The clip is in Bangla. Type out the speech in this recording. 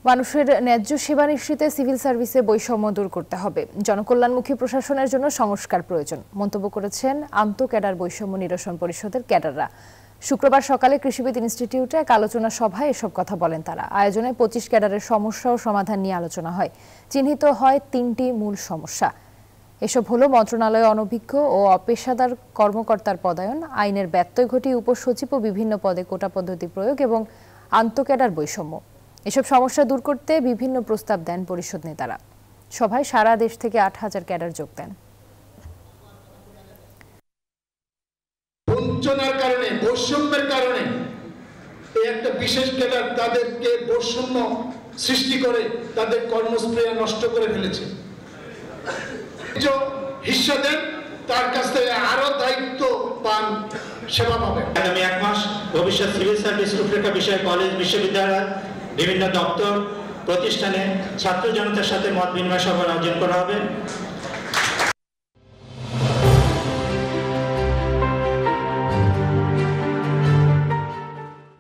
মানুষের ন্যায্য সেবা নিশ্চিতে সিভিল সার্ভিসে বৈষম্য দূর করতে হবে। জনকল্যাণমুখী প্রশাসনের জন্য সংস্কার প্রয়োজন মন্তব্য করেছেন আন্ত ক্যাডার বৈষম্য নিরসন পরিষদের ক্যাডাররা। শুক্রবার সকালে কৃষিবিদ ইনস্টিটিউটে এক আলোচনা সভায় এসব কথা বলেন তারা। আয়োজনে 25 ক্যাডারের সমস্যা ও সমাধান নিয়ে আলোচনা হয়। চিহ্নিত হয় 3টি মূল সমস্যা। এসব হলো মন্ত্রণালয়ে অনভিজ্ঞ ও অপেশাদার কর্মকর্তার পদায়ন, আইনের ব্যত্যয় ঘটিয়ে উপসচিব ও বিভিন্ন পদে কোটা পদ্ধতি প্রয়োগ এবং আন্ত ক্যাডার বৈষম্য। এসব সমস্যা দূর করতে বিভিন্ন প্রস্তাব দেন পরিষদ নেতারা। সভায় সারা দেশ থেকে 8000 ক্যাডার যোগ দেন। বঞ্চনার কারণে, বৈষম্যের কারণে এই একটা বিশেষ ক্যাডার তাদেরকে বৈষম্য সৃষ্টি করে তাদের কর্মস্পৃহা নষ্ট করে ফেলেছে। হিস্সা দেন, তার কাছ থেকে আরো দায়িত্ব পান, সেবা পাবেন। আগামী 1 মাস ভবিষ্যৎ সিভিল সার্ভিস রূপরেখা বিষয়ে কলেজ, বিশ্ববিদ্যালয়, বিভিন্ন দপ্তর, প্রতিষ্ঠানে ছাত্র জনতার সাথে মত বিনিময় সভার আয়োজন করা হবে।